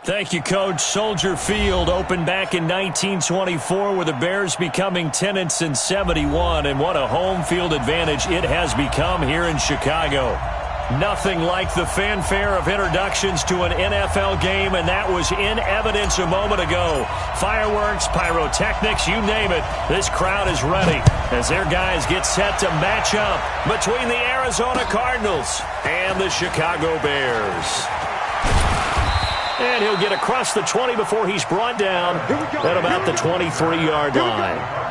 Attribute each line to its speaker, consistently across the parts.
Speaker 1: Thank you, Coach. Soldier Field opened back in 1924 with the Bears becoming tenants in 71, and what a home field advantage it has become here in Chicago. Nothing like the fanfare of introductions to an NFL game, and that was in evidence a moment ago. Fireworks, pyrotechnics, you name it. This crowd is ready as their guys get set to match up between the Arizona Cardinals and the Chicago Bears. And he'll get across the 20 before he's brought down at about the 23-yard line.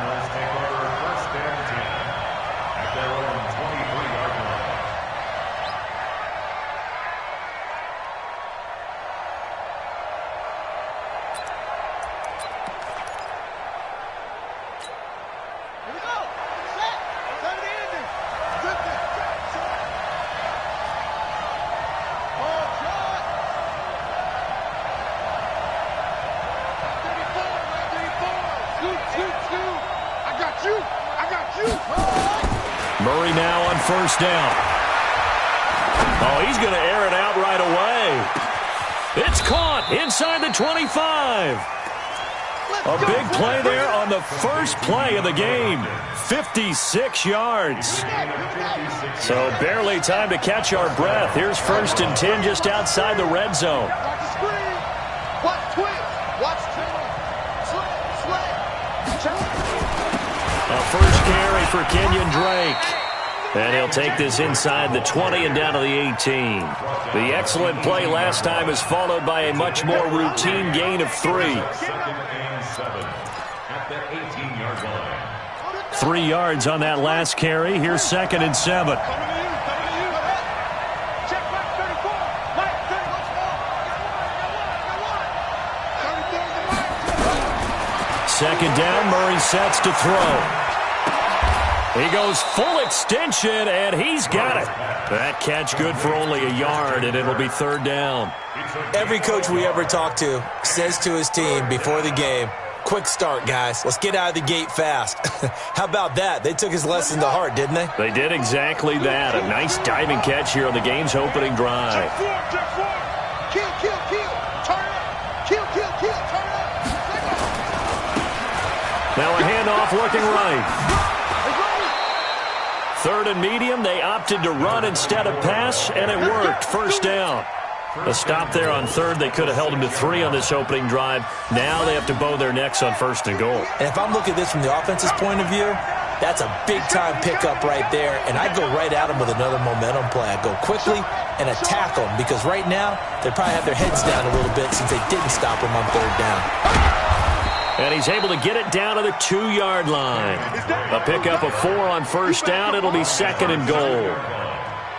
Speaker 1: Murray now on first down. Oh, he's going to air it out right away. It's caught inside the 25. A big play there on the first play of the game. 56 yards. So barely time to catch our breath. Here's 1st and 10 just outside the red zone.
Speaker 2: Watch the screen. Watch twitch. Watch
Speaker 1: A first carry for Kenyon Drake. And he'll take this inside the 20 and down to the 18. The excellent play last time is followed by a much more routine gain of 3. 3 yards on that last carry. Here's 2nd and 7. Second down, Murray sets to throw. He goes full extension, and he's got it. That catch good for only a yard, and it'll be 3rd down.
Speaker 3: Every coach we ever talk to says to his team before the game, quick start, guys. Let's get out of the gate fast. How about that? They took his lesson to heart, didn't they?
Speaker 1: They did exactly that. A nice diving catch here on the game's opening drive.
Speaker 2: Kill, kill, kill. Turn up. Kill, kill, kill. Turn up.
Speaker 1: Now a handoff looking right. 3rd and medium, they opted to run instead of pass, and it worked. First down. A stop there on 3rd. They could have held him to 3 on this opening drive. Now they have to bow their necks on 1st and goal.
Speaker 3: And if I'm looking at this from the offense's point of view, that's a big-time pickup right there, and I'd go right at him with another momentum play. I'd go quickly and attack them, because right now they probably have their heads down a little bit since they didn't stop him on 3rd down.
Speaker 1: And he's able to get it down to the 2-yard line. A pickup of 4 on first down. It'll be 2nd and goal.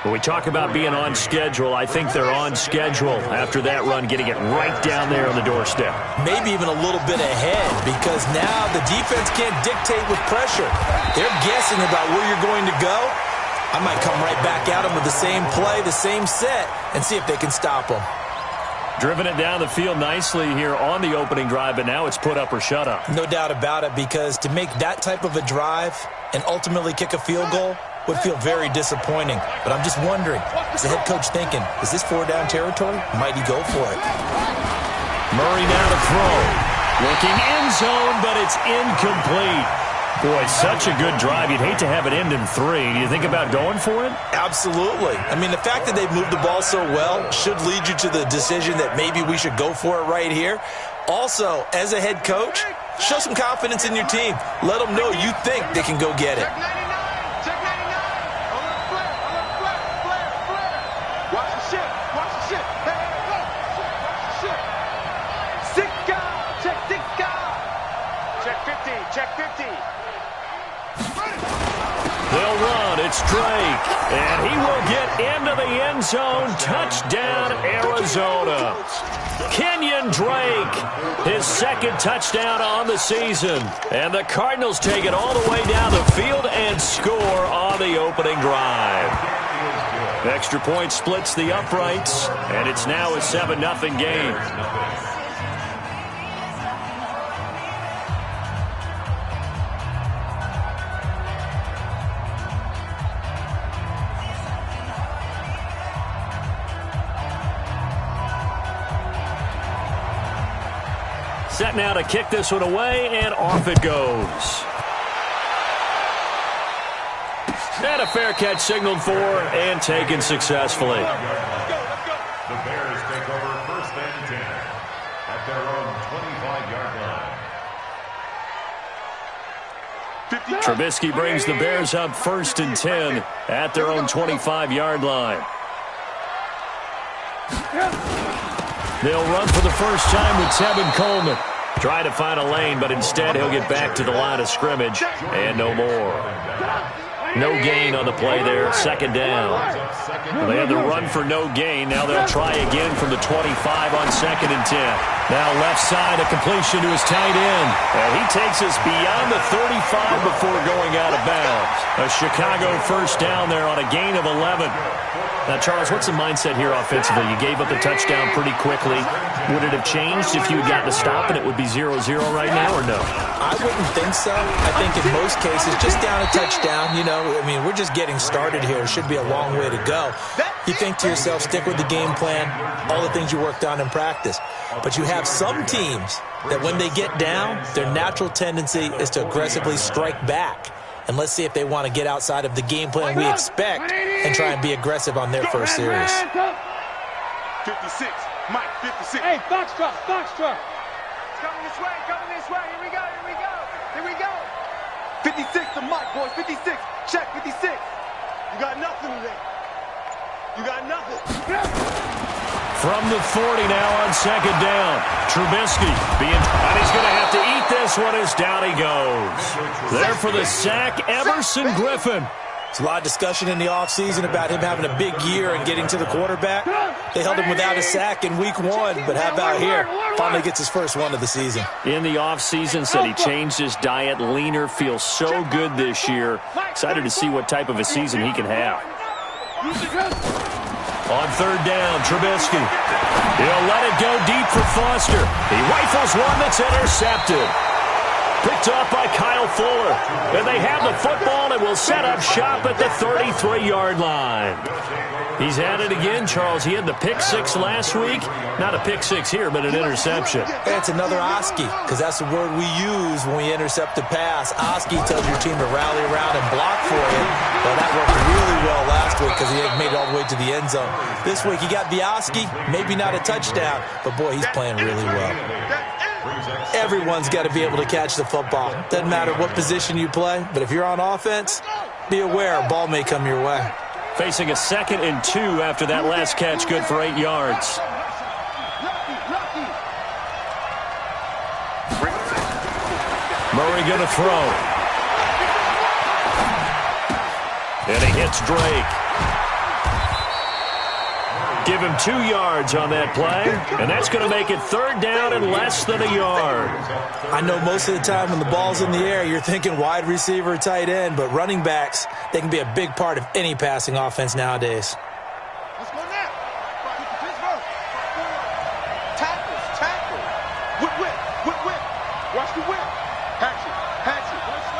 Speaker 1: When we talk about being on schedule, I think they're on schedule after that run, getting it right down there on the doorstep.
Speaker 3: Maybe even a little bit ahead, because now the defense can't dictate with pressure. They're guessing about where you're going to go. I might come right back at them with the same play, the same set, and see if they can stop them.
Speaker 1: Driven it down the field nicely here on the opening drive, but now it's put up or shut up.
Speaker 3: No doubt about it, because to make that type of a drive and ultimately kick a field goal would feel very disappointing. But I'm just wondering, is the head coach thinking, is this 4-down territory? Might he go for it?
Speaker 1: Murray now to throw. Looking end zone, but it's incomplete. Boy, such a good drive. You'd hate to have it end in 3. Do you think about going for it?
Speaker 3: Absolutely. I mean, the fact that they've moved the ball so well should lead you to the decision that maybe we should go for it right here. Also, as a head coach, show some confidence in your team. Let them know you think they can go get it.
Speaker 1: They'll run. It's Drake. And he will get into the end zone. Touchdown, Arizona. Kenyon Drake, his 2nd touchdown on the season. And the Cardinals take it all the way down the field and score on the opening drive. Extra point splits the uprights, and it's now a 7-0 game. Set now to kick this one away, and off it goes. And a fair catch signaled for and taken successfully.
Speaker 4: The Bears take over 1st and 10 at their own 25-yard line.
Speaker 1: Trubisky brings the Bears up 1st and 10 at their own 25-yard line. They'll run for the first time with Tevin Coleman. Try to find a lane, but instead he'll get back to the line of scrimmage and no more. No gain on the play there, 2nd down. They had the run for no gain. Now they'll try again from the 25 on 2nd and 10. Now left side, a completion to his tight end. And he takes us beyond the 35 before going out of bounds. A Chicago first down there on a gain of 11. Now, Charles, what's the mindset here offensively? You gave up a touchdown pretty quickly. Would it have changed if you had gotten a stop and it would be 0-0 right now, or no?
Speaker 3: I wouldn't think so. I think in most cases, just down a touchdown, you know, I mean, we're just getting started here. It should be a long way to go. You think to yourself, stick with the game plan, all the things you worked on in practice. But you have some teams that when they get down, their natural tendency is to aggressively strike back. And let's see if they want to get outside of the game plan we expect and try and be aggressive on their first series.
Speaker 2: 56, Mike, 56.
Speaker 5: Hey, Foxtrot, Foxtrot.
Speaker 2: It's coming this way, Here we go, here we go, here we go. 56 to Mike, boys, 56. Check, 56. You got nothing today. You got nothing.
Speaker 1: From the 40 now on 2nd down. Trubisky and he's going to have to eat this one as down he goes. There for the sack, Everson Griffin.
Speaker 3: There's a lot of discussion in the offseason about him having a big year and getting to the quarterback. They held him without a sack in week 1, but how about here? Finally gets his first one of the season.
Speaker 1: In the offseason, said he changed his diet, leaner, feels so good this year. Excited to see what type of a season he can have. On 3rd down, Trubisky. He'll let it go deep for Foster. He rifles one that's intercepted. Picked off by Kyle Fuller. And they have the football and will set up shop at the 33-yard line. He's at it again, Charles. He had the pick 6 last week. Not a pick 6 here, but an interception.
Speaker 3: It's another Oski, because that's the word we use when we intercept a pass. Oski tells your team to rally around and block for you. Well, that worked really well last week because he had made it all the way to the end zone. This week he got the Oski, maybe not a touchdown, but boy, he's playing really well. Everyone's got to be able to catch the football. Doesn't matter what position you play, but if you're on offense, be aware a ball may come your way.
Speaker 1: Facing a 2nd and 2 after that last catch, good for 8 yards. Murray going to throw. And he hits Drake. Give him 2 yards on that play, and that's going to make it 3rd down and less than a yard.
Speaker 3: I know most of the time when the ball's in the air, you're thinking wide receiver, tight end, but running backs, they can be a big part of any passing offense nowadays.
Speaker 2: Let's go now. Tackle. Whip. Watch the whip. Hatchet. Let's go.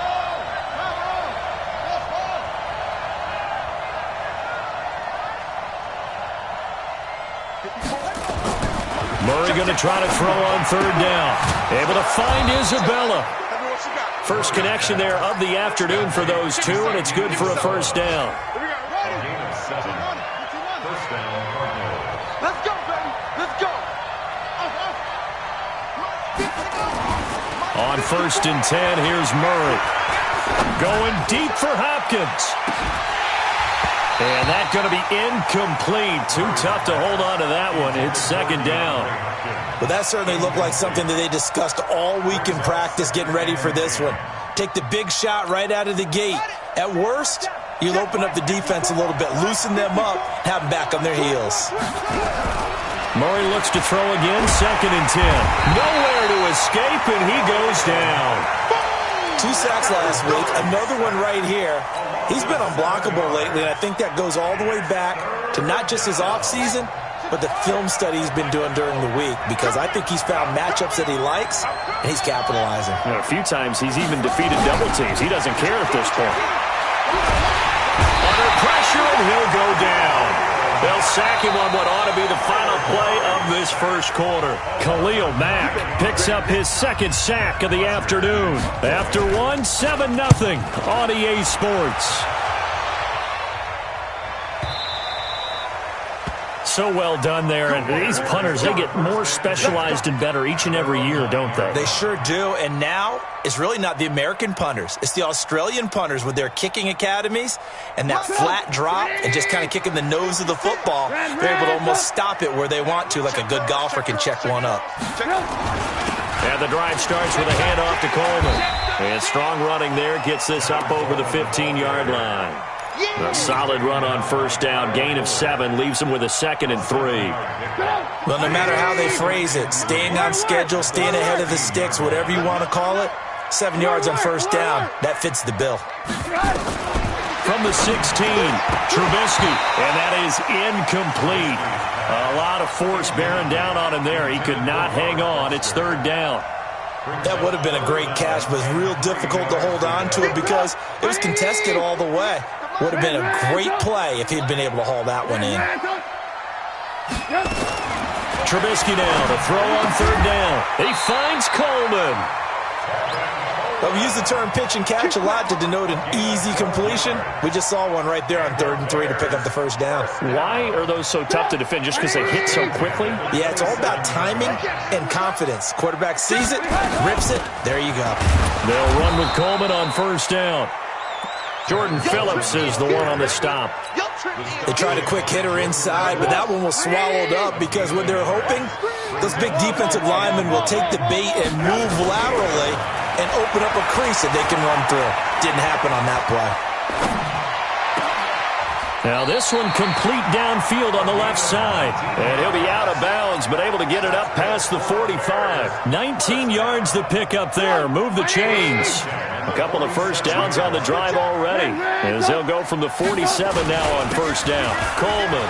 Speaker 1: Murray going to try to throw on 3rd down. Able to find Isabella. First connection there of the afternoon for those two, and it's good for a first down.
Speaker 2: Let's go, baby. Let's go.
Speaker 1: On 1st and 10, here's Murray. Going deep for Hopkins. And that's going to be incomplete. Too tough to hold on to that one. It's 2nd down.
Speaker 3: Well, that certainly looked like something that they discussed all week in practice getting ready for this one. Take the big shot right out of the gate. At worst, you'll open up the defense a little bit, loosen them up, have them back on their heels.
Speaker 1: Murray looks to throw again, 2nd and 10. Nowhere to escape, and he goes down.
Speaker 3: 2 sacks last week, another one right here. He's been unblockable lately, and I think that goes all the way back to not just his offseason, but the film study he's been doing during the week, because I think he's found matchups that he likes, and he's capitalizing.
Speaker 1: A few times he's even defeated double teams. He doesn't care at this point. Under pressure, and he'll go down. They'll sack him on what ought to be the final play of this first quarter. Khalil Mack picks up his second sack of the afternoon. After one, 7-0 on EA Sports. So well done there, and these punters, they get more specialized and better each and every year, don't they?
Speaker 3: They sure do, and now it's really not the American punters. It's the Australian punters with their kicking academies and that flat drop and just kind of kicking the nose of the football. They're able to almost stop it where they want to, like a good golfer can check one up.
Speaker 1: And the drive starts with a handoff to Coleman. And strong running there gets this up over the 15-yard line. A solid run on first down. Gain of 7 leaves them with a 2nd and 3.
Speaker 3: Well, no matter how they phrase it, staying on schedule, staying ahead of the sticks, whatever you want to call it, 7 yards on first down, that fits the bill.
Speaker 1: From the 16, Trubisky, and that is incomplete. A lot of force bearing down on him there. He could not hang on. It's 3rd down.
Speaker 3: That would have been a great catch, but it's real difficult to hold on to it because it was contested all the way. Would have been a great play if he'd been able to haul that one in.
Speaker 1: Trubisky now to throw on 3rd down. He finds Coleman.
Speaker 3: Well, we use the term pitch and catch a lot to denote an easy completion. We just saw one right there on 3rd and 3 to pick up the first down.
Speaker 1: Why are those so tough to defend? Just because they hit so quickly?
Speaker 3: Yeah, it's all about timing and confidence. Quarterback sees it, rips it, there you go.
Speaker 1: They'll run with Coleman on first down. Jordan Phillips is the one on the stop.
Speaker 3: They tried a quick hitter inside, but that one was swallowed up because what they're hoping, those big defensive linemen will take the bait and move laterally and open up a crease that they can run through. Didn't happen on that play.
Speaker 1: Now this one complete downfield on the left side. And he'll be out of bounds, but able to get it up past the 45. 19 yards to pick up there. Move the chains. A couple of first downs on the drive already. As they'll go from the 47 now on first down. Coleman.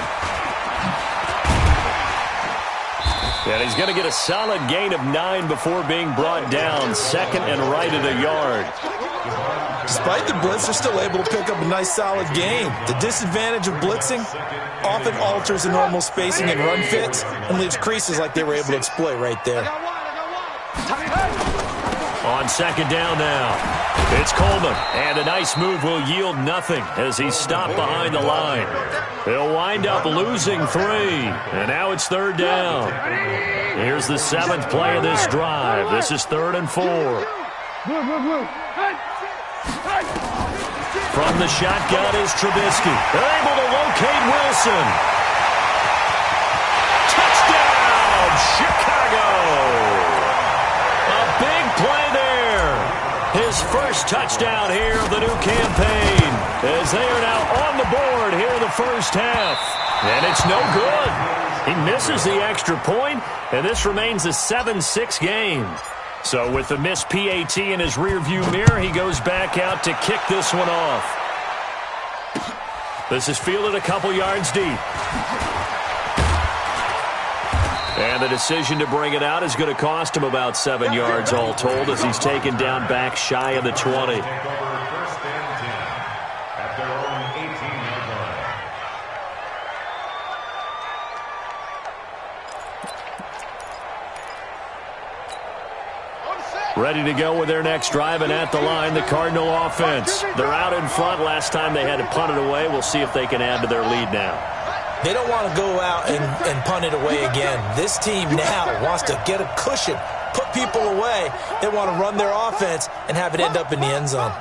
Speaker 1: And he's going to get a solid gain of 9 before being brought down. 2nd and right at a yard.
Speaker 3: Despite the blitz, they're still able to pick up a nice solid gain. The disadvantage of blitzing often alters the normal spacing and run fits and leaves creases like they were able to exploit right there.
Speaker 1: On 2nd down now, it's Coleman, and a nice move will yield nothing as he's stopped behind the line. They'll wind up losing 3, and now it's 3rd down. Here's the 7th play of this drive. This is 3rd and 4. From the shotgun is Trubisky. They're able to locate Wilson. Touchdown, Chicago! A big play there. His first touchdown here of the new campaign as they are now on the board here in the first half. And it's no good. He misses the extra point, and this remains a 7-6 game. So with the missed PAT in his rearview mirror, he goes back out to kick this one off. This is fielded a couple yards deep. And the decision to bring it out is going to cost him about 7 yards all told as he's taken down back shy of the 20. Ready to go with their next drive, and at the line, the Cardinal offense. They're out in front. Last time they had to punt it away. We'll see if they can add to their lead now.
Speaker 3: They don't want to go out and punt it away again. This team now wants to get a cushion, put people away. They want to run their offense and have it end up in the end zone.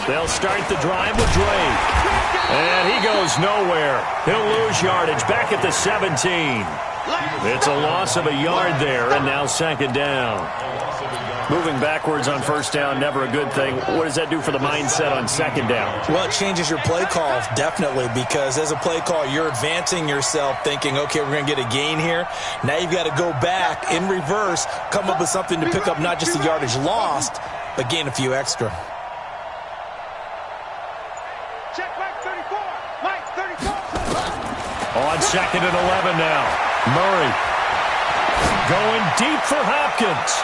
Speaker 1: They'll start the drive with Drake. And he goes nowhere. He'll lose yardage back at the 17. It's a loss of a yard there, and now 2nd down. Moving backwards on first down, never a good thing. What does that do for the mindset on 2nd down?
Speaker 3: Well, it changes your play call, definitely, because as a play call, you're advancing yourself thinking, okay, we're going to get a gain here. Now you've got to go back in reverse, come up with something to pick up not just the yardage lost, but gain a few extra.
Speaker 2: Check Mike 34. Mike 34.
Speaker 1: On 2nd and 11 now. Murray going deep for Hopkins.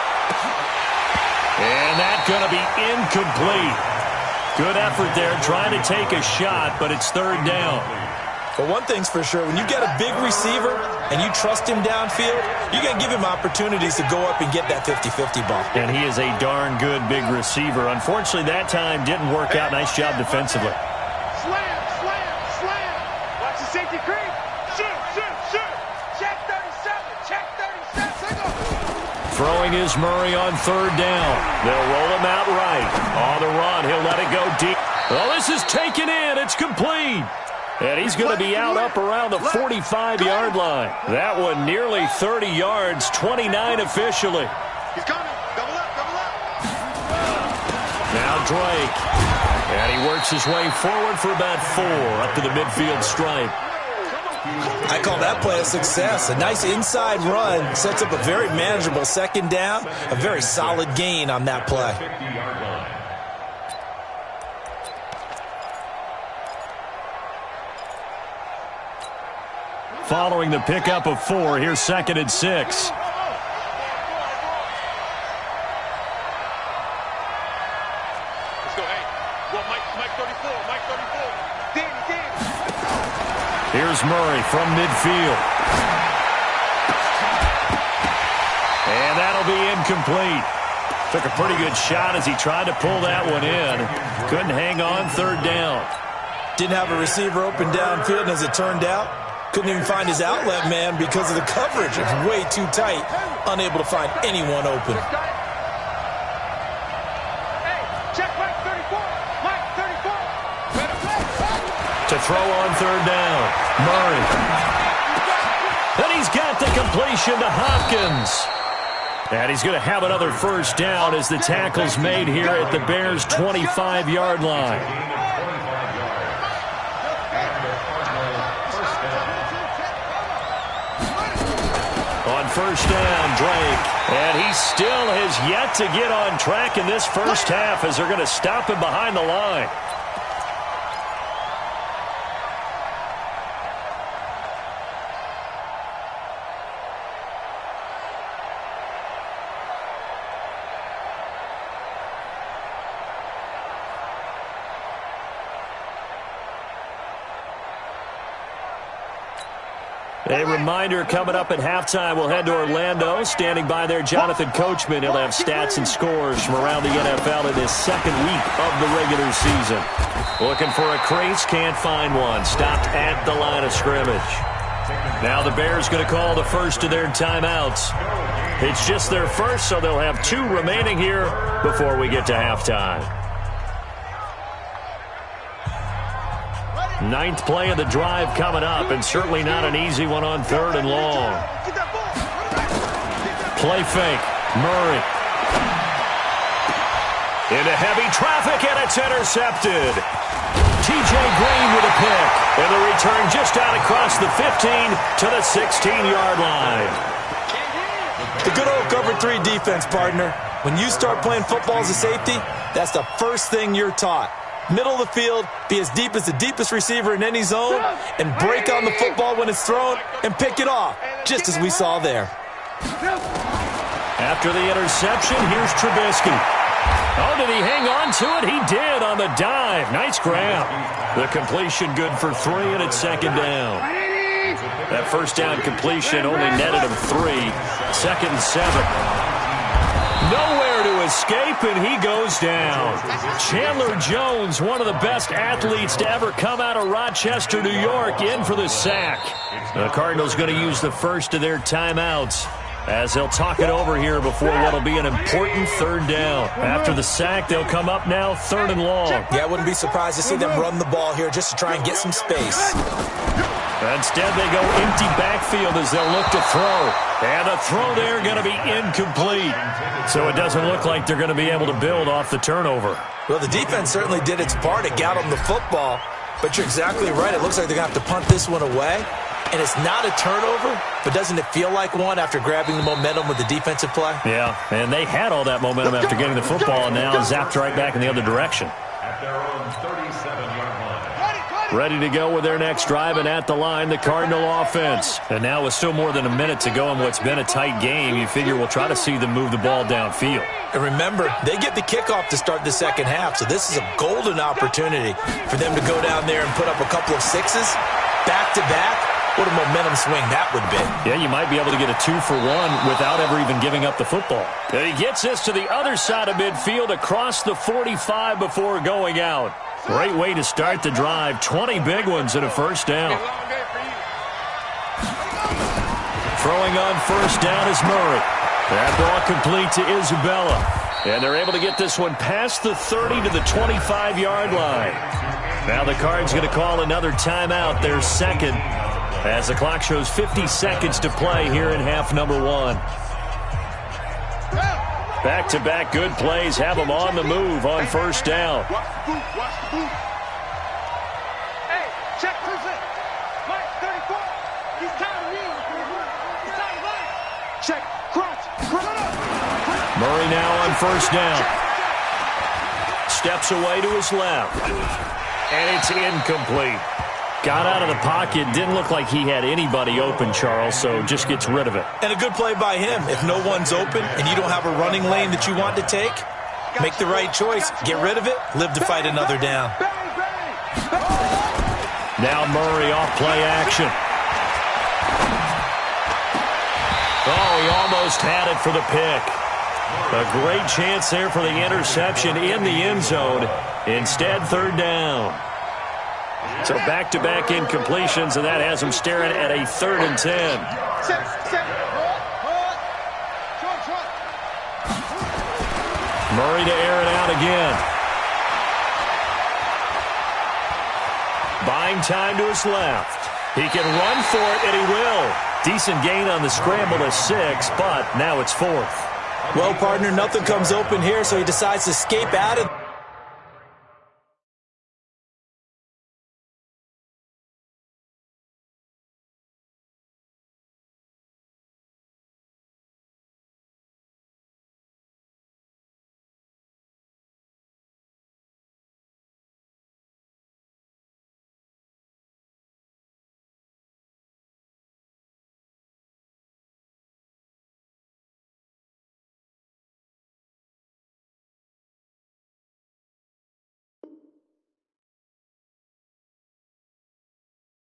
Speaker 1: And that's going to be incomplete. Good effort there, trying to take a shot, but it's third down.
Speaker 3: But one thing's for sure, when you've got a big receiver and you trust him downfield, you're going to give him opportunities to go up and get that 50-50 ball.
Speaker 1: And he is a darn good big receiver. Unfortunately, that time didn't work out. Nice job defensively.
Speaker 2: Slam, slam, slam. Watch the safety creep. Shoot, shoot, shoot. Check 37, check 37.
Speaker 1: Throwing is Murray on third down. They'll roll him out right. On the run, he'll let it go deep. Oh, this is taken in. It's complete. And he's going to be out up around the 45-yard line. That one nearly 30 yards, 29 officially.
Speaker 2: He's coming. Double up, double up.
Speaker 1: Now Drake. And he works his way forward for about 4 up to the midfield stripe.
Speaker 3: I call that play a success. A nice inside run sets up a very manageable second down. A very solid gain on that play.
Speaker 1: Following the pickup of 4, here's 2nd and 6.
Speaker 2: Let's go, hey. Well, Mike 34, Mike 34. Danny.
Speaker 1: Here's Murray from midfield. And that'll be incomplete. Took a pretty good shot as he tried to pull that one in. Couldn't hang on, third down.
Speaker 3: Didn't have a receiver open downfield, and as it turned out, couldn't even find his outlet man because of the coverage. It's way too tight. Unable to find anyone open.
Speaker 2: Hey, check Mike 34. Mike 34.
Speaker 1: To throw on third down. Murray. Then he's got the completion to Hopkins. And he's going to have another first down as the tackle's made here at the Bears' 25-yard line. First down, Drake. And he still has yet to get on track in this first half as they're going to stop him behind the line. A reminder coming up at halftime, we'll head to Orlando. Standing by there, Jonathan Coachman. He'll have stats and scores from around the NFL in his second week of the regular season. Looking for a crease, can't find one. Stopped at the line of scrimmage. Now the Bears going to call the first of their timeouts. It's just their first, so they'll have 2 remaining here before we get to halftime. 9th play of the drive coming up, and certainly not an easy one on 3rd and long. Play fake. Murray. Into heavy traffic, and it's intercepted. T.J. Green with a pick. And the return just out across the 15 to the 16-yard line.
Speaker 3: The good old cover 3 defense, partner. When you start playing football as a safety, that's the first thing you're taught. Middle of the field, be as deep as the deepest receiver in any zone, and break on the football when it's thrown and pick it off, just as we saw there.
Speaker 1: After the interception, here's Trubisky. Oh, did he hang on to it? He did on the dive. Nice grab. The completion good for 3, and it's 2nd down. That first down completion only netted him 3. 2nd and 7. Nowhere to escape, and he goes down. Chandler Jones, one of the best athletes to ever come out of Rochester, New York, in for the sack. The Cardinals going to use the first of their timeouts as they'll talk it over here before what'll be an important 3rd down. After the sack, they'll come up now 3rd and long.
Speaker 3: Yeah, I wouldn't be surprised to see them run the ball here just to try and get some space.
Speaker 1: Instead, they go empty backfield as they'll look to throw. And the throw there going to be incomplete. So it doesn't look like they're going to be able to build off the turnover.
Speaker 3: Well, the defense certainly did its part to get them the football. But you're exactly right. It looks like they're going to have to punt this one away. And it's not a turnover, but doesn't it feel like one after grabbing the momentum with the defensive play?
Speaker 1: Yeah, and they had all that momentum after getting the football, and now zapped right back in the other direction.
Speaker 4: At their own 37-yard line.
Speaker 1: Ready to go with their next drive, and at the line, the Cardinal offense. And now with still more than a minute to go in what's been a tight game, you figure we'll try to see them move the ball downfield.
Speaker 3: And remember, they get the kickoff to start the second half, so this is a golden opportunity for them to go down there and put up a couple of sixes back-to-back. What a momentum swing that would be.
Speaker 1: Yeah, you might be able to get a 2-for-1 without ever even giving up the football. And he gets this to the other side of midfield across the 45 before going out. Great way to start the drive. 20 big ones and a first down. Throwing on first down is Murray. That ball complete to Isabella. And they're able to get this one past the 30 to the 25-yard line. Now the Cards going to call another timeout, their second, as the clock shows 50 seconds to play here in half number one. Back-to-back good plays have them on the move on first down.
Speaker 2: Watch the boot. Hey, check present. Mike 34. He's tired of me. He's tired of mine. Check, crunch.
Speaker 1: Murray now on first down. Steps away to his left. And it's incomplete. Got out of the pocket. Didn't look like he had anybody open, Charles, so just gets rid of it.
Speaker 3: And a good play by him. If no one's open and you don't have a running lane that you want to take, make the right choice. Get rid of it. Live to fight another down.
Speaker 1: Now Murray off play action. Oh, he almost had it for the pick. A great chance there for the interception in the end zone. Instead, third down. So back-to-back incompletions, and that has them staring at a 3rd and 10. Murray to air it out again. Buying time to his left. He can run for it, and he will. Decent gain on the scramble to 6, but now it's 4th.
Speaker 3: Well, partner, nothing comes open here, so he decides to escape out of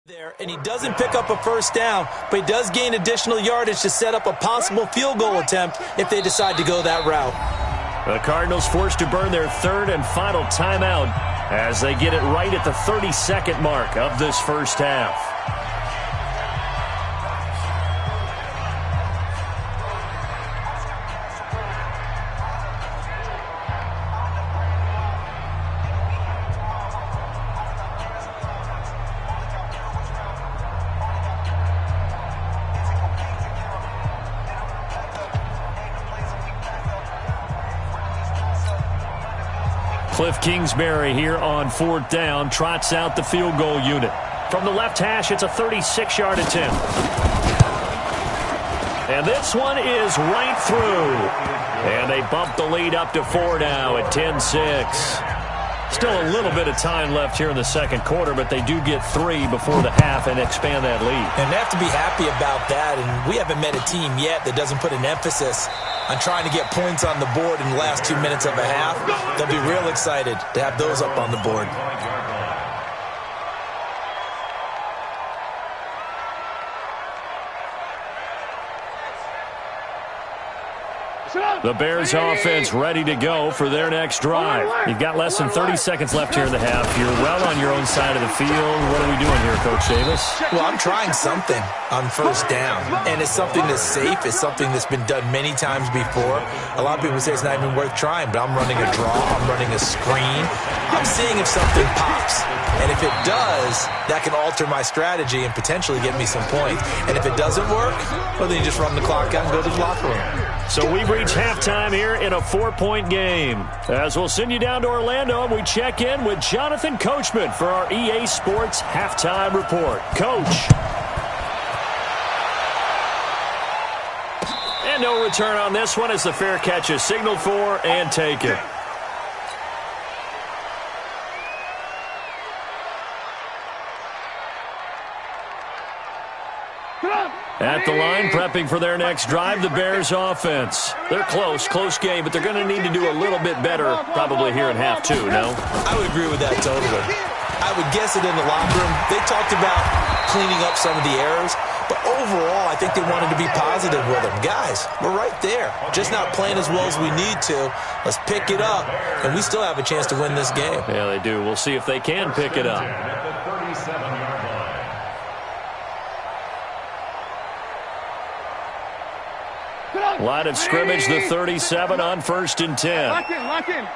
Speaker 3: there, and he doesn't pick up a first down, but he does gain additional yardage to set up a possible field goal attempt if they decide to go that route.
Speaker 1: The Cardinals forced to burn their 3rd and final timeout as they get it right at the 32nd mark of this first half. Cliff Kingsbury here on 4th down, trots out the field goal unit. From the left hash, it's a 36-yard attempt. And this one is right through. And they bump the lead up to 4 now at 10-6. Still a little bit of time left here in the second quarter, but they do get 3 before the half and expand that lead.
Speaker 3: And they have to be happy about that, and we haven't met a team yet that doesn't put an emphasis on trying to get points on the board in the last 2 minutes of a half. They'll be real excited to have those up on the board.
Speaker 1: The Bears offense ready to go for their next drive. You've got less than 30 seconds left here in the half. You're well on your own side of the field. What are we doing here, Coach Davis?
Speaker 3: Well, I'm trying something on first down, and it's something that's safe. It's something that's been done many times before. A lot of people say it's not even worth trying, but I'm running a draw. I'm running a screen. I'm seeing if something pops. And if it does, that can alter my strategy and potentially get me some points. And if it doesn't work, well, then you just run the clock out and go to the locker room.
Speaker 1: So we've reached halftime here in a 4-point game. As we'll send you down to Orlando, and we check in with Jonathan Coachman for our EA Sports Halftime Report. Coach. And no return on this one as the fair catch is signaled for and taken. At the line, prepping for their next drive, the Bears offense. They're close game, but they're going to need to do a little bit better probably here in half two, no?
Speaker 3: I would agree with that totally. I would guess it in the locker room. They talked about cleaning up some of the errors, but overall, I think they wanted to be positive with them. Guys, we're right there. Just not playing as well as we need to. Let's pick it up, and we still have a chance to win this game.
Speaker 1: Yeah, they do. We'll see if they can pick it up. Line of scrimmage, the 37 on 1st and 10.
Speaker 2: Lock in.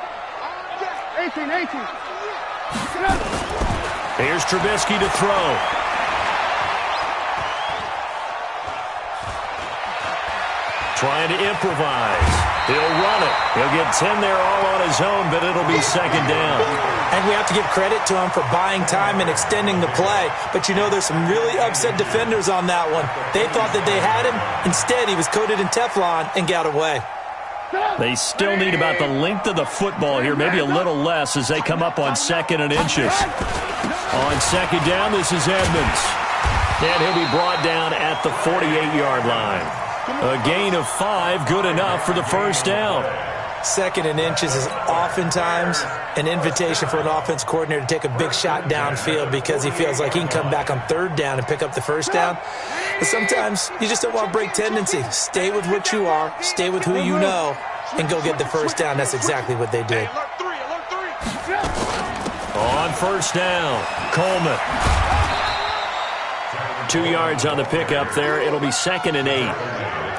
Speaker 2: 18.
Speaker 1: Here's Trubisky to throw. Trying to improvise. He'll run it. He'll get 10 there all on his own, but it'll be 2nd down.
Speaker 3: And we have to give credit to him for buying time and extending the play. But, you know, there's some really upset defenders on that one. They thought that they had him. Instead, he was coated in Teflon and got away.
Speaker 1: They still need about the length of the football here, maybe a little less as they come up on 2nd and inches. On 2nd down, this is Edmonds. And he'll be brought down at the 48-yard line. A gain of 5, good enough for the 1st down.
Speaker 3: 2nd and inches is oftentimes an invitation for an offense coordinator to take a big shot downfield because he feels like he can come back on 3rd down and pick up the 1st down. But sometimes you just don't want to break tendency. Stay with what you are, stay with who you know, and go get the 1st down. That's exactly what they did.
Speaker 1: On 1st down, Coleman. 2 yards on the pickup there. It'll be 2nd and 8.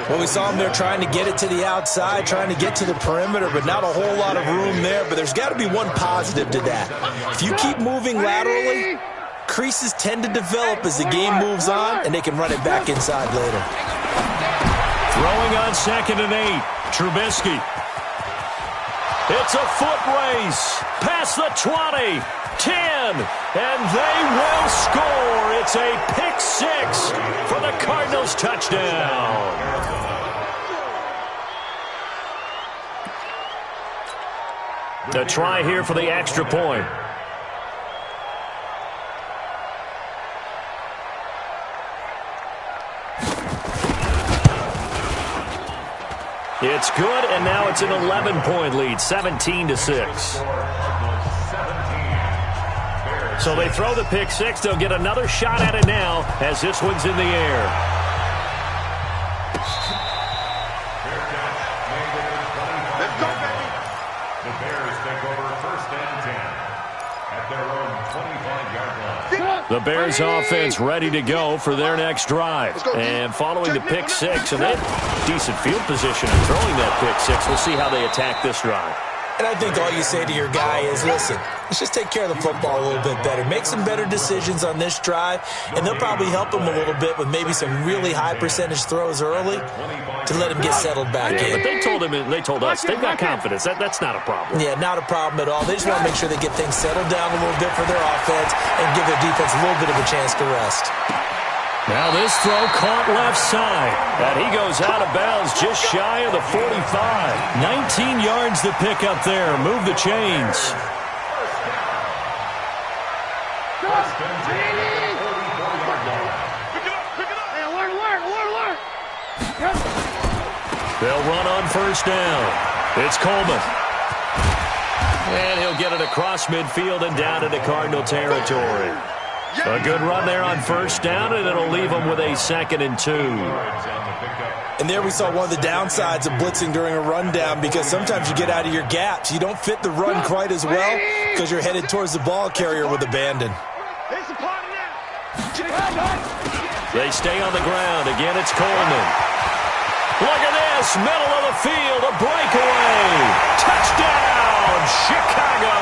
Speaker 3: Well, we saw him there trying to get it to the outside, trying to get to the perimeter, but not a whole lot of room there. But there's got to be one positive to that. If you keep moving laterally, creases tend to develop as the game moves on, and they can run it back inside later.
Speaker 1: Throwing on 2nd and 8, Trubisky. It's a foot race. Past the 20, 10, and they will score. It's a pick 6 for the Cardinals touchdown. The try here for the extra point. It's good, and now it's an 11-point lead, 17-6. So they throw the pick 6. They'll get another shot at it now as this one's in the air.
Speaker 4: The Bears take over 1st and 10 at their own 25-yard line.
Speaker 1: The Bears offense ready to go for their next drive. And following the pick 6, and they have decent field position in throwing that pick 6. We'll see how they attack this drive.
Speaker 3: And I think all you say to your guy is, listen, let's just take care of the football a little bit better. Make some better decisions on this drive, and they'll probably help him a little bit with maybe some really high percentage throws early to let him get settled back in.
Speaker 1: But they told us they've got confidence. That's not a problem.
Speaker 3: Yeah, not a problem at all. They just want to make sure they get things settled down a little bit for their offense and give their defense a little bit of a chance to rest.
Speaker 1: Now this throw caught left side. And he goes out of bounds just shy of the 45. 19 yards to pick up there. Move the chains. They'll run on 1st down. It's Coleman. And he'll get it across midfield and down into Cardinal territory. A good run there on 1st down, and it'll leave them with a 2nd and 2.
Speaker 3: And there we saw one of the downsides of blitzing during a rundown because sometimes you get out of your gaps. You don't fit the run quite as well because you're headed towards the ball carrier with abandon.
Speaker 1: They stay on the ground. Again, it's Coleman. Look at this. Middle of the field. A breakaway. Touchdown, Chicago.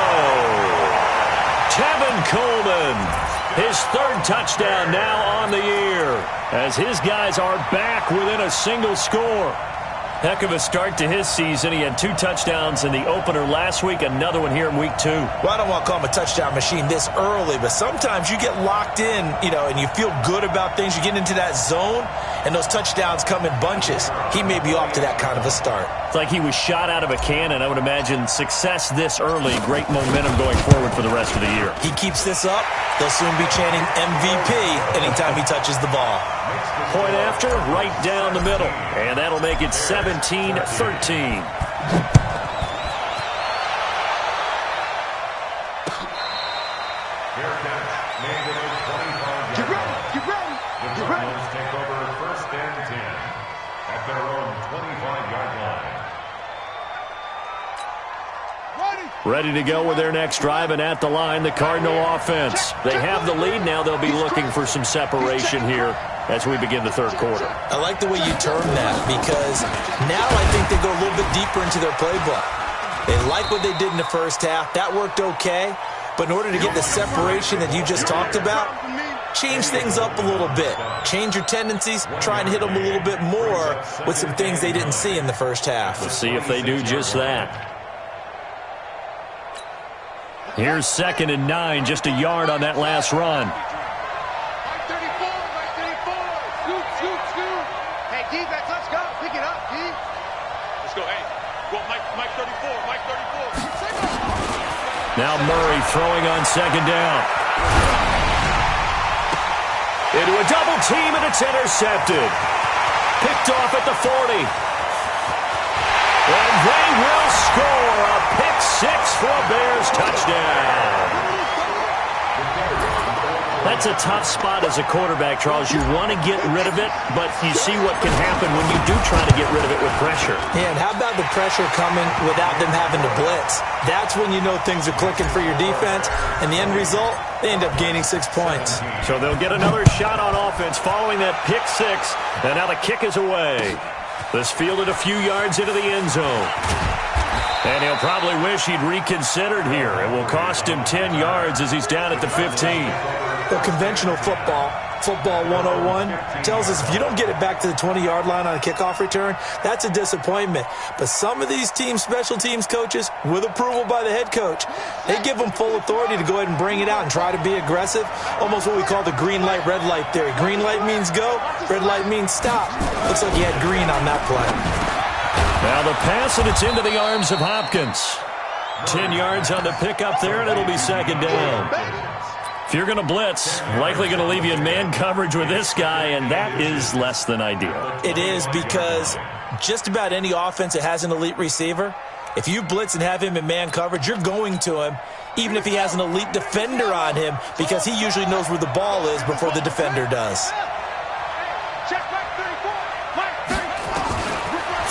Speaker 1: Tevin Coleman. His 3rd touchdown now on the year as his guys are back within a single score. Heck of a start to his season. He had 2 touchdowns in the opener last week, another one here in week 2.
Speaker 3: Well, I don't want to call him a touchdown machine this early, but sometimes you get locked in, and you feel good about things. You get into that zone, and those touchdowns come in bunches. He may be off to that kind of a start.
Speaker 1: It's like he was shot out of a cannon. I would imagine success this early, great momentum going forward for the rest of the year.
Speaker 3: He keeps this up, they'll soon be chanting MVP anytime he touches the ball.
Speaker 1: Point after, right down the middle. And that'll make it 17-13.
Speaker 4: Take over first and 10 at their own 25-yard line.
Speaker 1: Ready to go with their next drive, and at the line, the Cardinal offense. They have the lead. Now they'll be looking for some separation here as we begin the third quarter.
Speaker 3: I like the way you term that, because now I think they go a little bit deeper into their playbook. They like what they did in the first half. That worked okay. But in order to get the separation that you just talked about, change things up a little bit. Change your tendencies, try and hit them a little bit more with some things they didn't see in the first half.
Speaker 1: We'll see if they do just that. Here's 2nd and 9, just a yard on that last run.
Speaker 2: Hey, D, let's go. Pick it up, D.
Speaker 5: Let's go. Hey, go, Mike 34, Mike 34.
Speaker 1: Now Murray throwing on 2nd down. Into a double team, and it's intercepted. Picked off at the 40. And they will score a pick 6 for a Bears touchdown. That's a tough spot as a quarterback, Charles. You want to get rid of it, but you see what can happen when you do try to get rid of it with pressure.
Speaker 3: Yeah, and how about the pressure coming without them having to blitz? That's when you know things are clicking for your defense, and the end result, they end up gaining 6 points.
Speaker 1: So they'll get another shot on offense following that pick 6, and now the kick is away. This fielded a few yards into the end zone. And he'll probably wish he'd reconsidered here. It will cost him 10 yards as he's down at the 15.
Speaker 3: The conventional football 101, tells us if you don't get it back to the 20-yard line on a kickoff return, that's a disappointment. But some of these team special teams coaches, with approval by the head coach, they give them full authority to go ahead and bring it out and try to be aggressive, almost what we call the green light, red light theory. Green light means go, red light means stop. Looks like he had green on that play.
Speaker 1: Now the pass, and it's into the arms of Hopkins. 10 yards on the pickup there, and it'll be 2nd down. If you're going to blitz, likely going to leave you in man coverage with this guy, and that is less than ideal.
Speaker 3: It is, because just about any offense that has an elite receiver, if you blitz and have him in man coverage, you're going to him, even if he has an elite defender on him, because he usually knows where the ball is before the defender does.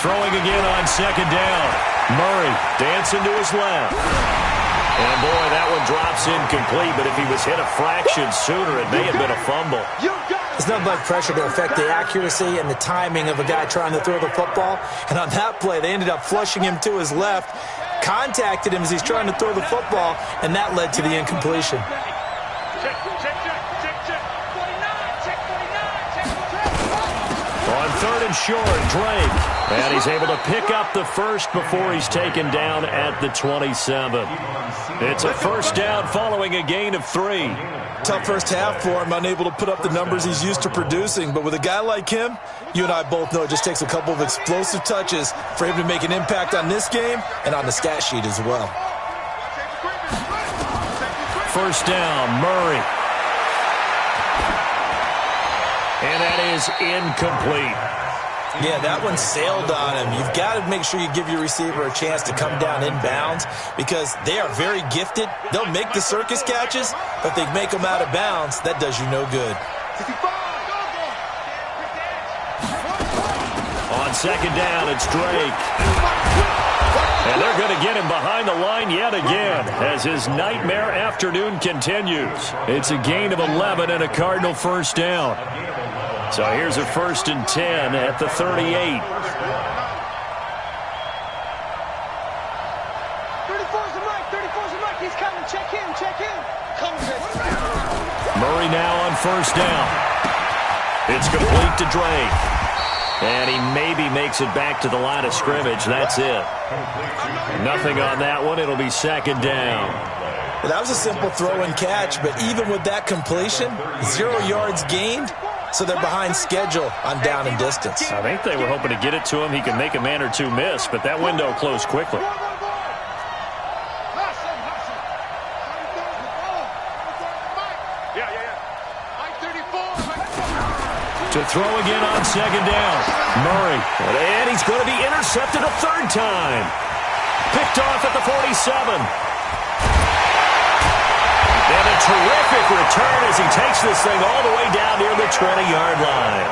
Speaker 1: Throwing again on 2nd down. Murray dancing to his left. And, boy, that one drops incomplete, but if he was hit a fraction sooner, it may have been a fumble.
Speaker 3: It's nothing like pressure to affect the accuracy and the timing of a guy trying to throw the football. And on that play, they ended up flushing him to his left, contacted him as he's trying to throw the football, and that led to the incompletion.
Speaker 1: On 3rd and short, Drake. And he's able to pick up the first before he's taken down at the 27. It's a first down following a gain of 3.
Speaker 3: Tough first half for him, unable to put up the numbers he's used to producing. But with a guy like him, you and I both know it just takes a couple of explosive touches for him to make an impact on this game and on the stat sheet as well.
Speaker 1: First down, Murray. And that is incomplete.
Speaker 3: Yeah, that one sailed on him. You've got to make sure you give your receiver a chance to come down inbounds because they are very gifted. They'll make the circus catches, but if they make them out of bounds, that does you no good.
Speaker 1: On 2nd down, it's Drake. And they're going to get him behind the line yet again as his nightmare afternoon continues. It's a gain of 11 and a Cardinal first down. So here's a 1st and 10 at the 38.
Speaker 2: 34's the mic. He's coming. Check in.
Speaker 1: Murray now on 1st down. It's complete to Drake. And he maybe makes it back to the line of scrimmage. That's it. Nothing on that one. It'll be 2nd down.
Speaker 3: Well, that was a simple throw and catch, but even with that completion, 0 yards gained. So they're behind schedule on down and distance.
Speaker 1: I think they were hoping to get it to him. He can make a man or two miss, but that window closed quickly. To throw again on second down. Murray. And he's going to be intercepted a third time. Picked off at the 47. And a terrific return as he takes this thing all the way down near the 20-yard line.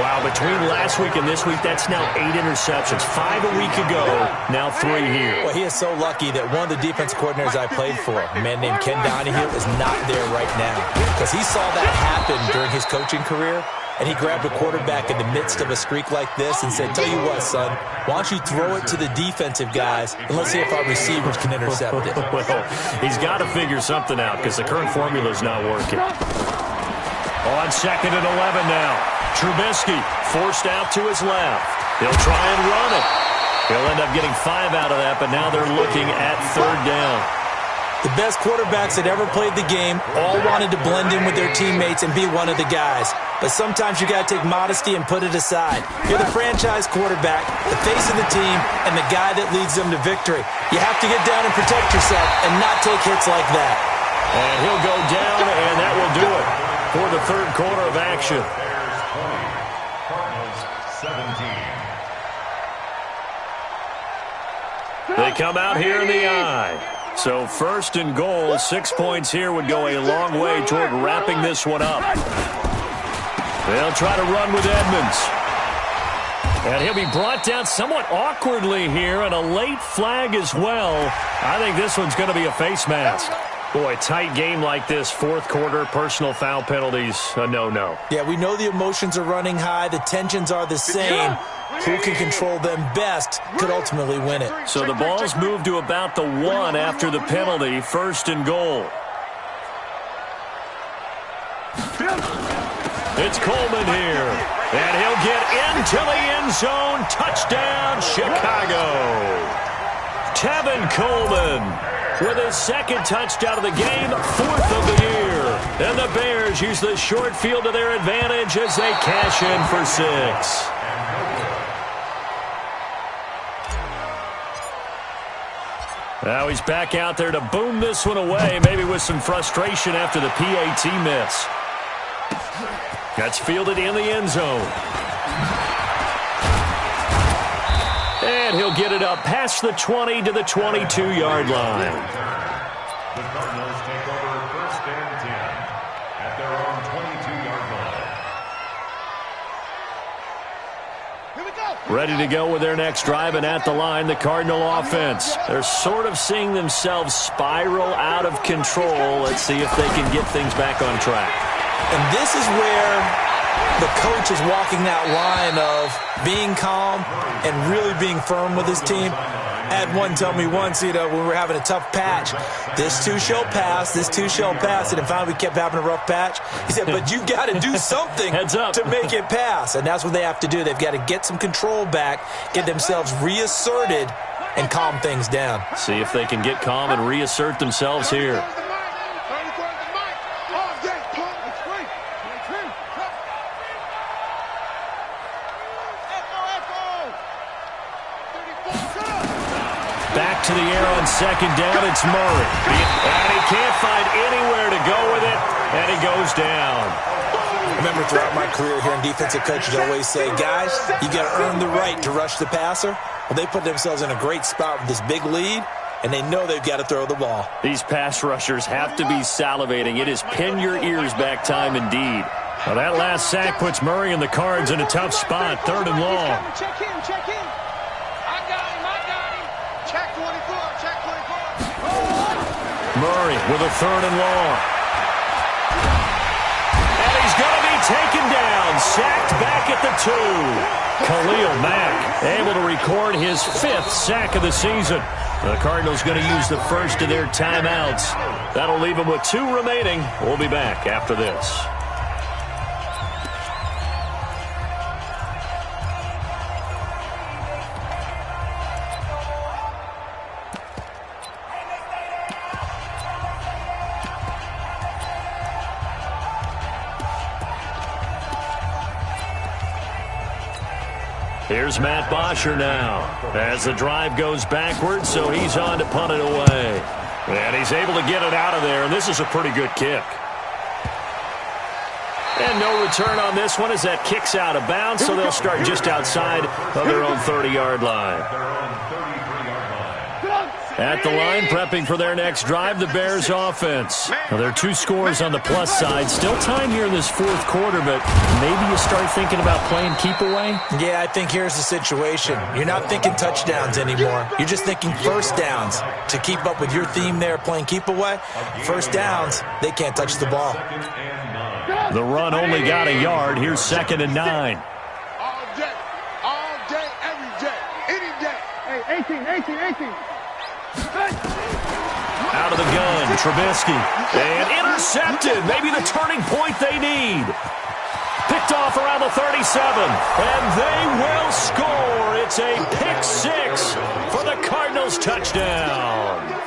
Speaker 1: Wow, between last week and this week, that's now 8 interceptions. 5 a week ago, now 3 here.
Speaker 3: Well, he is so lucky that one of the defense coordinators I played for, a man named Ken Donahue, is not there right now. Because he saw that happen during his coaching career, and he grabbed a quarterback in the midst of a streak like this and said, tell you what, son, why don't you throw it to the defensive guys, and let's see if our receivers can intercept it.
Speaker 1: Well, he's got to figure something out because the current formula is not working. On second and 11 now. Trubisky forced out to his left. He'll try and run it. He'll end up getting 5 out of that, but now they're looking at third down.
Speaker 3: The best quarterbacks that ever played the game all wanted to blend in with their teammates and be one of the guys. But sometimes you got to take modesty and put it aside. You're the franchise quarterback, the face of the team, and the guy that leads them to victory. You have to get down and protect yourself and not take hits like that.
Speaker 1: And he'll go down, and that will do it for the third quarter of action. They come out here in the eye. So first and goal, 6 points here would go a long way toward wrapping this one up. They'll try to run with Edmonds. And he'll be brought down somewhat awkwardly here, and a late flag as well. I think this one's going to be a face mask. Boy, tight game like this, fourth quarter, personal foul penalties, a no-no.
Speaker 3: Yeah, we know the emotions are running high. The tensions are the same. Who can control them best could ultimately win it.
Speaker 1: So the ball's moved to about the 1 after the penalty, first and goal. It's Coleman here, and he'll get into the end zone. Touchdown, Chicago. Tevin Coleman with his second touchdown of the game, 4th of the year. And the Bears use the short field to their advantage as they cash in for 6. Now he's back out there to boom this one away, maybe with some frustration after the PAT miss. That's fielded in the end zone. And he'll get it up past the 20 to the 22-yard line.
Speaker 4: The Cardinals take over first and 10 at their own 22-yard line.
Speaker 2: Here we go.
Speaker 1: Ready to go with their next drive, and at the line, the Cardinal offense. They're sort of seeing themselves spiral out of control. Let's see if they can get things back on track.
Speaker 3: And this is where the coach is walking that line of being calm and really being firm with his team. I had one tell me once, when we were having a tough patch, this too shall pass, this too shall pass, and then finally we kept having a rough patch. He said, but you got to do something to make it pass, and that's what they have to do. They've got to get some control back, get themselves reasserted, and calm things down.
Speaker 1: See if they can get calm and reassert themselves here.
Speaker 3: Back to the air on second down, it's Murray.
Speaker 1: And he can't find anywhere to go with it, and he goes down.
Speaker 3: I remember throughout my career here in defensive coaches always say, guys, you got to earn the right to rush the passer. Well, they put themselves in a great spot with this big lead, and they know they've got to throw the ball.
Speaker 1: These pass rushers have to be salivating. It is pin your ears back time indeed. Well, that last sack puts Murray and the Cards in a tough spot, 3rd and long.
Speaker 2: Check in. I got him. Check 24.
Speaker 1: Murray with a 3rd and long. And he's going to be taken down, sacked back at the 2. Khalil Mack able to record his 5th sack of the season. The Cardinals going to use the first of their timeouts. That'll leave them with 2 remaining. We'll be back after this. Here's Matt Bosher now as the drive goes backwards, so he's on to punt it away. And he's able to get it out of there, and this is a pretty good kick. And no return on this one as that kicks out of bounds, so they'll start just outside of their own 30-yard line. At the line, prepping for their next drive, the Bears offense. Now, there are 2 scores on the plus side. Still time here in this fourth quarter, but maybe you start thinking about playing keep away?
Speaker 3: Yeah, I think here's the situation. You're not thinking touchdowns anymore. You're just thinking first downs. To keep up with your theme there, playing keep away, first downs, they can't touch the ball.
Speaker 1: The run only got a yard. Here's 2nd and 9.
Speaker 2: All day, every day, any day. Hey, 18.
Speaker 1: Out of the gun, Trubisky. And intercepted. Maybe the turning point they need. Picked off around the 37. And they will score. It's a pick 6 for the Cardinals touchdown.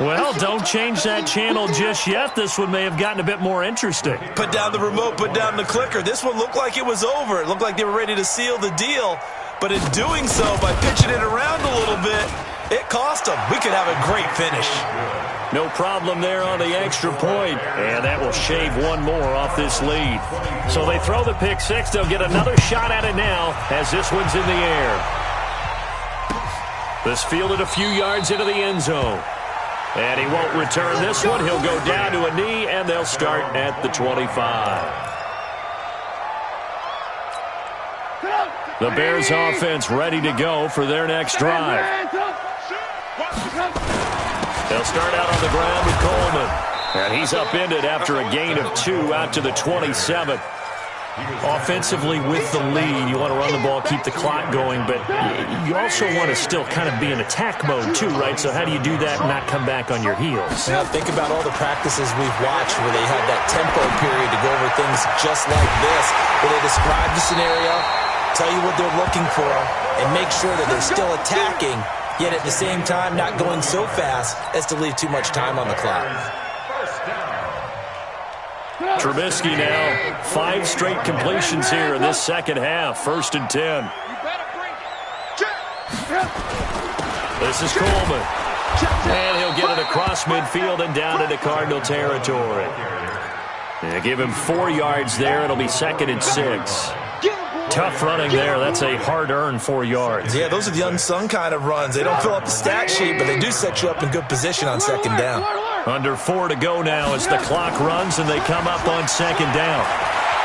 Speaker 1: Well, don't change that channel just yet. This one may have gotten a bit more interesting.
Speaker 3: Put down the remote, put down the clicker. This one looked like it was over. It looked like they were ready to seal the deal. But in doing so, by pitching it around a little bit, it cost them. We could have a great finish.
Speaker 1: No problem there on the extra point. And that will shave one more off this lead. So they throw the pick 6. They'll get another shot at it now as this one's in the air. This fielded a few yards into the end zone. And he won't return this one. He'll go down to a knee, and they'll start at the 25. The Bears offense ready to go for their next drive. They'll start out on the ground with Coleman. And he's upended after a gain of 2 out to the 27. Offensively with the lead, you want to run the ball, keep the clock going, but you also want to still kind of be in attack mode too, right? So how do you do that and not come back on your heels?
Speaker 3: Now think about all the practices we've watched where they have that tempo period to go over things just like this, where they describe the scenario, tell you what they're looking for, and make sure that they're still attacking, yet at the same time not going so fast as to leave too much time on the clock.
Speaker 1: Trubisky now, 5 straight completions here in this second half. 1st and 10. This is Coleman. And he'll get it across midfield and down into Cardinal territory. And give him 4 yards there. It'll be 2nd and 6. Tough running there. That's a hard-earned 4 yards.
Speaker 3: Yeah, those are the unsung kind of runs. They don't fill up the stat sheet, but they do set you up in good position on 2nd down.
Speaker 1: Under 4 to go now as the clock runs and they come up on 2nd down.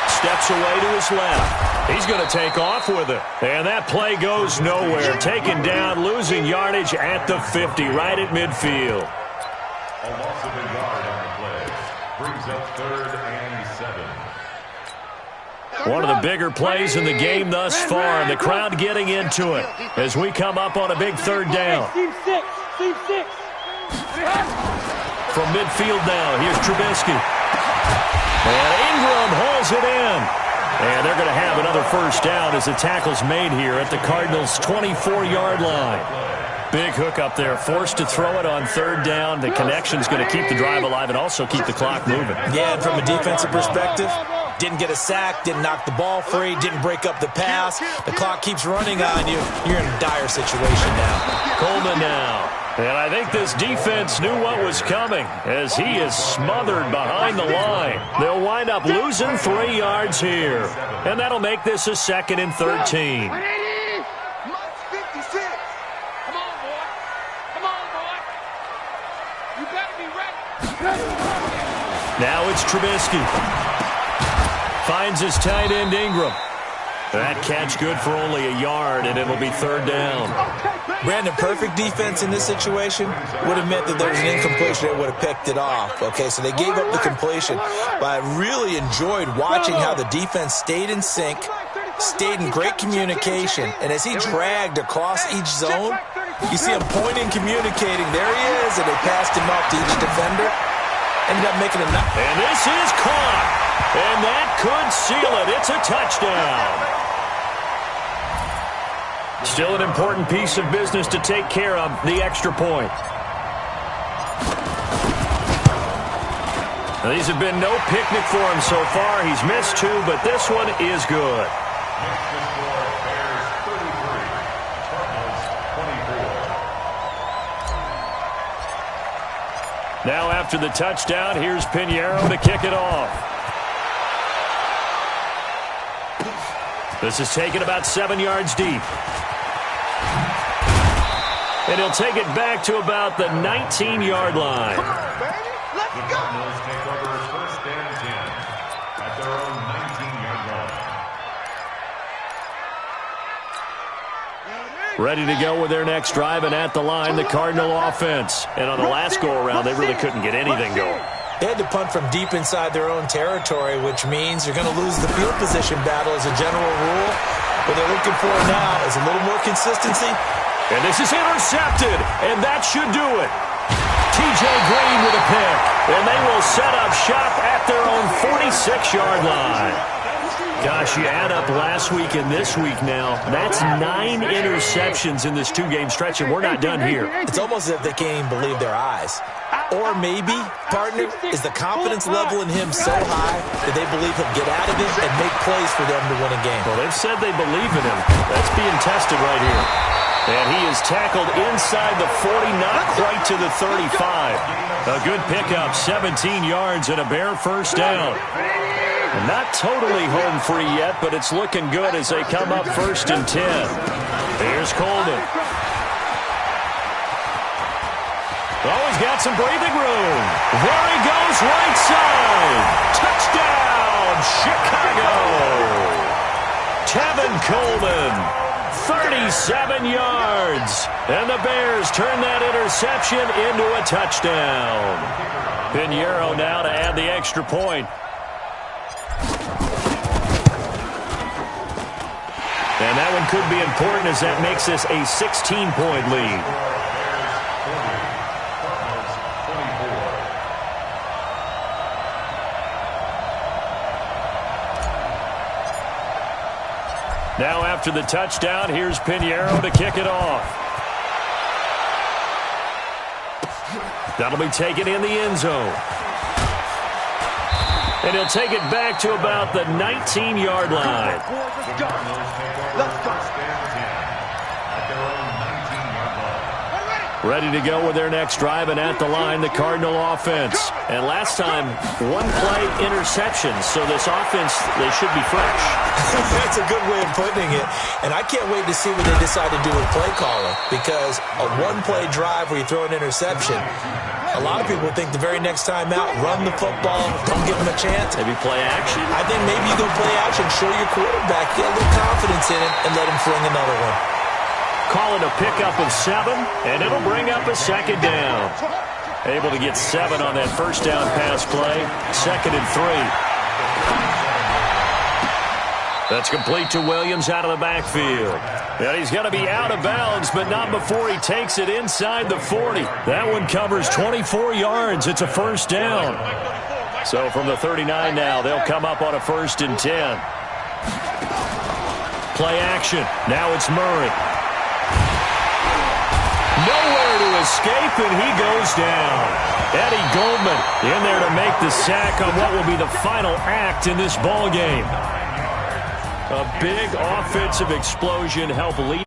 Speaker 1: Steps away to his left. He's going to take off with it. And that play goes nowhere. Taken down, losing yardage at the 50, right at midfield.
Speaker 4: A loss of a yard on the play. Brings up 3rd and 7.
Speaker 1: One of the bigger plays in the game thus far, and the crowd getting into it as we come up on a big 3rd down.
Speaker 2: Steve six.
Speaker 1: From midfield now, here's Trubisky. And Ingram hauls it in. And they're going to have another 1st down as the tackle's made here at the Cardinals' 24-yard line. Big hook up there, forced to throw it on 3rd down. The connection's going to keep the drive alive and also keep the clock moving.
Speaker 3: Yeah, and from a defensive perspective, didn't get a sack, didn't knock the ball free, didn't break up the pass. The clock keeps running on you. You're in a dire situation now.
Speaker 1: Coleman now. And I think this defense knew what was coming as he is smothered behind the line. They'll wind up losing 3 yards here. And that'll make this a 2nd and 13. Now it's Trubisky. Finds his tight end Ingram. That catch good for only a yard, and it'll be 3rd down.
Speaker 3: Brandon, perfect defense in this situation would have meant that there was an incompletion that would have picked it off. Okay, so they gave up the completion, but I really enjoyed watching how the defense stayed in sync, stayed in great communication, and as he dragged across each zone, you see him pointing, communicating. There he is, and they passed him off to each defender. Ended up making enough.
Speaker 1: And this is caught. And that could seal it. It's a touchdown. Still an important piece of business to take care of, the extra point. Now, these have been no picnic for him so far. He's missed 2, but this one is good. Now after the touchdown, here's Pinheiro to kick it off. This is taken about 7 yards deep. And he'll take it back to about the 19-yard line.
Speaker 2: Come on, baby. Let's
Speaker 4: The
Speaker 2: go.
Speaker 4: Cardinals take over first and 10 at their own 19-yard line.
Speaker 1: Ready to go with their next drive, and at the line, the Cardinal offense. And on the last go-around, they really couldn't get anything going.
Speaker 3: They had to punt from deep inside their own territory, which means you're going to lose the field position battle as a general rule. What they're looking for now is a little more consistency.
Speaker 1: And this is intercepted, and that should do it. T.J. Green with a pick, and they will set up shop at their own 46-yard line. Gosh, you add up last week and this week now, that's 9 interceptions in this 2-game stretch, and we're not done here.
Speaker 3: It's almost as if they can't even believe their eyes. Or maybe, partner, is the confidence level in him so high that they believe he'll get out of it and make plays for them to win a game.
Speaker 1: Well, they've said they believe in him. That's being tested right here. And he is tackled inside the 40, not quite to the 35. A good pickup, 17 yards and a Bear first down. Not totally home free yet, but it's looking good as they come up first and 10. Here's Coleman. Oh, he's got some breathing room. There he goes, right side. Touchdown, Chicago. Tevin Coleman, 37 yards. And the Bears turn that interception into a touchdown. Pinheiro now to add the extra point. And that one could be important as that makes this a 16-point lead. Now after the touchdown, here's Pinheiro to kick it off. That'll be taken in the end zone. And he'll take it back to about the 19-yard line.
Speaker 2: Let's go.
Speaker 1: Ready to go with their next drive, and at the line, the Cardinal offense. And last time, 1-play interception, so this offense, they should be fresh.
Speaker 3: That's a good way of putting it. And I can't wait to see what they decide to do with play calling, because a 1-play drive where you throw an interception, a lot of people think the very next time out, run the football, don't give them a chance.
Speaker 1: Maybe play action?
Speaker 3: I think maybe you go play action, show your quarterback, get a little confidence in him, and let him fling another one.
Speaker 1: Call it a pickup of 7, and it'll bring up a second down. Able to get 7 on that first down pass play. 2nd and 3. That's complete to Williams out of the backfield. And he's going to be out of bounds, but not before he takes it inside the 40. That one covers 24 yards. It's a first down. So from the 39 now, they'll come up on a 1st and 10. Play action. Now it's Murray. Nowhere to escape, and he goes down. Eddie Goldman in there to make the sack on what will be the final act in this ball game. A big offensive explosion helped lead.